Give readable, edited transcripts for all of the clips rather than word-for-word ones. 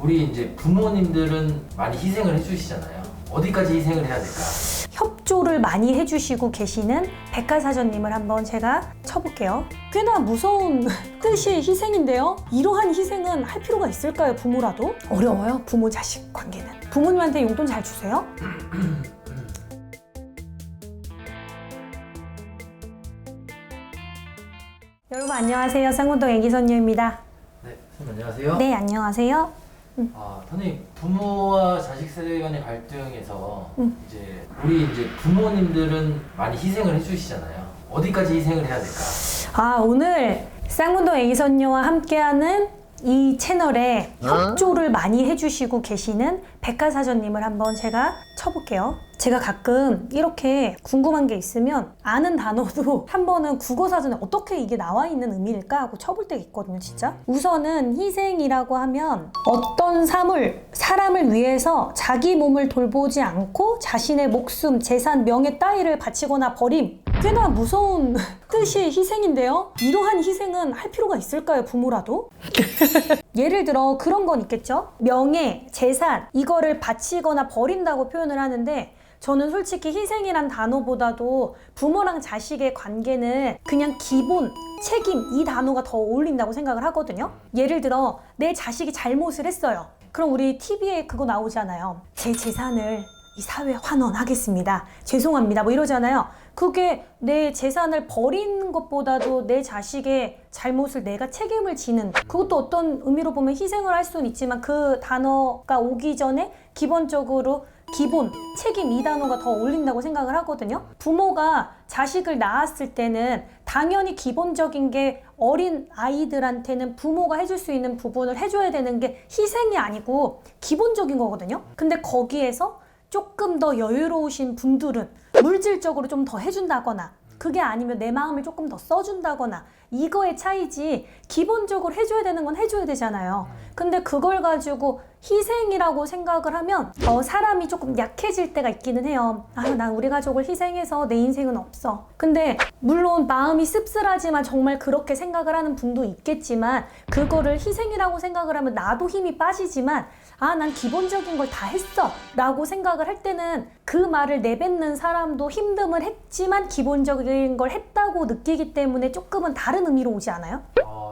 우리 이제 부모님들은 많이 희생을 해주시잖아요. 어디까지 희생을 해야 될까? 협조를 많이 해주시고 계시는 백화사전님을 한번 제가 쳐볼게요. 꽤나 무서운 뜻이 희생인데요. 이러한 희생은 할 필요가 있을까요? 부모라도? 어려워요. 부모 자식 관계는. 부모님한테 용돈 잘 주세요? 여러분 안녕하세요. 쌍문동 애기선녀입니다. 네, 선생님 안녕하세요. 네, 안녕하세요. 선생님, 부모와 자식 세대 간의 갈등에서 이제 우리 이제 부모님들은 많이 희생을 해주시잖아요. 어디까지 희생을 해야 될까? 오늘 쌍문동 애기선녀와 함께하는 이 채널에 협조를 많이 해주시고 계시는 백화사전님을 한번 제가 쳐볼게요. 제가 가끔 이렇게 궁금한 게 있으면 아는 단어도 한 번은 국어사전에 어떻게 이게 나와 있는 의미일까 하고 쳐볼 때가 있거든요, 진짜. 우선은 희생이라고 하면 어떤 사람을 위해서 자기 몸을 돌보지 않고 자신의 목숨, 재산, 명예 따위를 바치거나 버림. 꽤나 무서운 뜻이 희생인데요. 이러한 희생은 할 필요가 있을까요, 부모라도? 예를 들어 그런 건 있겠죠? 명예, 재산 이거를 바치거나 버린다고 표현을 하는데 저는 솔직히 희생이란 단어보다도 부모랑 자식의 관계는 그냥 기본, 책임 이 단어가 더 어울린다고 생각을 하거든요. 예를 들어 내 자식이 잘못을 했어요. 그럼 우리 TV에 그거 나오잖아요. 제 재산을 이 사회에 환원하겠습니다. 죄송합니다. 뭐 이러잖아요. 그게 내 재산을 버리는 것보다도 내 자식의 잘못을 내가 책임을 지는, 그것도 어떤 의미로 보면 희생을 할 수는 있지만 그 단어가 오기 전에 기본적으로 기본, 책임 이 단어가 더 어울린다고 생각을 하거든요. 부모가 자식을 낳았을 때는 당연히 기본적인 게 어린 아이들한테는 부모가 해줄 수 있는 부분을 해줘야 되는 게 희생이 아니고 기본적인 거거든요. 근데 거기에서 조금 더 여유로우신 분들은 물질적으로 좀 더 해준다거나 그게 아니면 내 마음을 조금 더 써준다거나 이거의 차이지 기본적으로 해줘야 되는 건 해줘야 되잖아요. 근데 그걸 가지고 희생이라고 생각을 하면 사람이 조금 약해질 때가 있기는 해요. 난 우리 가족을 희생해서 내 인생은 없어. 근데 물론 마음이 씁쓸하지만 정말 그렇게 생각을 하는 분도 있겠지만 그거를 희생이라고 생각을 하면 나도 힘이 빠지지만 난 기본적인 걸 다 했어 라고 생각을 할 때는 그 말을 내뱉는 사람도 힘듦을 했지만 기본적인 걸 했다고 느끼기 때문에 조금은 다른 의미로 오지 않아요?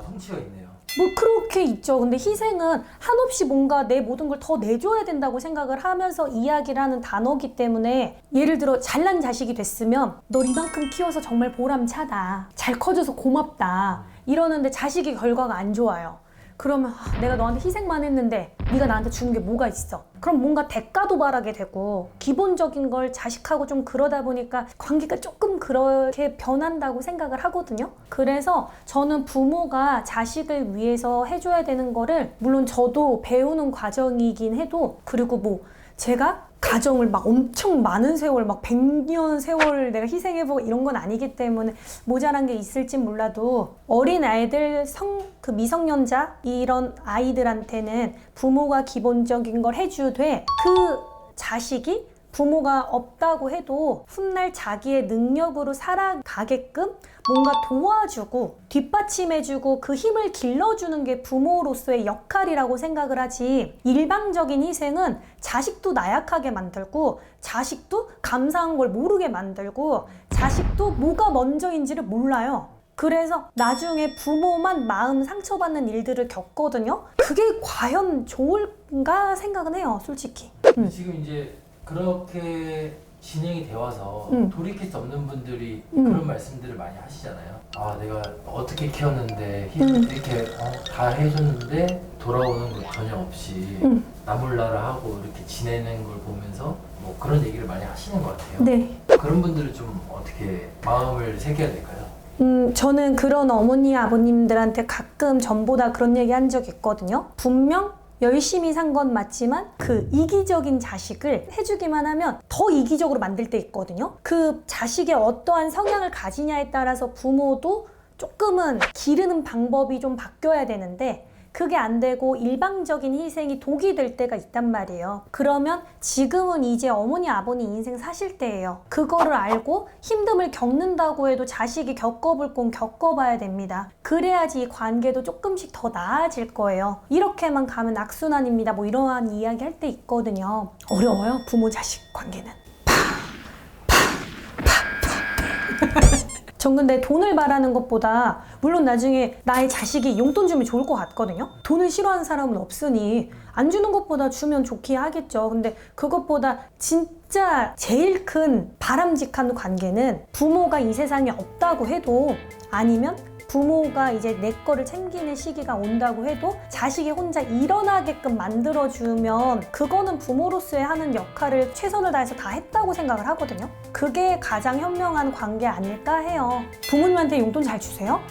성취가 있네요. 뭐 그렇게 있죠. 근데 희생은 한없이 뭔가 내 모든 걸 더 내줘야 된다고 생각을 하면서 이야기를 하는 단어기 때문에 예를 들어 잘난 자식이 됐으면 널 이만큼 키워서 정말 보람차다. 잘 커져서 고맙다. 이러는데 자식의 결과가 안 좋아요. 그러면 내가 너한테 희생만 했는데 네가 나한테 주는 게 뭐가 있어? 그럼 뭔가 대가도 바라게 되고 기본적인 걸 자식하고 좀 그러다 보니까 관계가 조금 그렇게 변한다고 생각을 하거든요. 그래서 저는 부모가 자식을 위해서 해줘야 되는 거를 물론 저도 배우는 과정이긴 해도 그리고 뭐 제가 가정을 막 엄청 많은 세월 막 100년 세월 내가 희생해보고 이런 건 아니기 때문에 모자란 게 있을진 몰라도 어린 아이들 미성년자 이런 아이들한테는 부모가 기본적인 걸 해주되 그 자식이 부모가 없다고 해도 훗날 자기의 능력으로 살아가게끔 뭔가 도와주고 뒷받침해주고 그 힘을 길러주는 게 부모로서의 역할이라고 생각을 하지 일방적인 희생은 자식도 나약하게 만들고 자식도 감사한 걸 모르게 만들고 자식도 뭐가 먼저인지를 몰라요. 그래서 나중에 부모만 마음 상처받는 일들을 겪거든요. 그게 과연 좋을까 생각은 해요, 솔직히. 지금 이제 그렇게 진행이 되어 와서 돌이킬 수 없는 분들이 그런 말씀들을 많이 하시잖아요. 내가 어떻게 키웠는데 이렇게 다 해줬는데 돌아오는 것 전혀 없이 나 몰라라 하고 이렇게 지내는 걸 보면서 뭐 그런 얘기를 많이 하시는 것 같아요. 네. 그런 분들은 좀 어떻게 마음을 새겨야 될까요? 저는 그런 어머니 아버님들한테 가끔 전보다 그런 얘기 한 적 있거든요. 분명 열심히 산 건 맞지만 그 이기적인 자식을 해주기만 하면 더 이기적으로 만들 때 있거든요. 그 자식의 어떠한 성향을 가지냐에 따라서 부모도 조금은 기르는 방법이 좀 바뀌어야 되는데 그게 안 되고 일방적인 희생이 독이 될 때가 있단 말이에요. 그러면 지금은 이제 어머니 아버님 인생 사실 때예요. 그거를 알고 힘듦을 겪는다고 해도 자식이 겪어볼 건 겪어봐야 됩니다. 그래야지 이 관계도 조금씩 더 나아질 거예요. 이렇게만 가면 악순환입니다. 뭐 이러한 이야기 할 때 있거든요. 어려워요, 부모 자식 관계는. 전 근데 돈을 바라는 것보다 물론 나중에 나의 자식이 용돈 주면 좋을 것 같거든요. 돈을 싫어하는 사람은 없으니 안 주는 것보다 주면 좋게 하겠죠. 근데 그것보다 진짜 제일 큰 바람직한 관계는 부모가 이 세상에 없다고 해도 아니면 부모가 이제 내 거를 챙기는 시기가 온다고 해도 자식이 혼자 일어나게끔 만들어주면 그거는 부모로서의 하는 역할을 최선을 다해서 다 했다고 생각을 하거든요. 그게 가장 현명한 관계 아닐까 해요. 부모님한테 용돈 잘 주세요?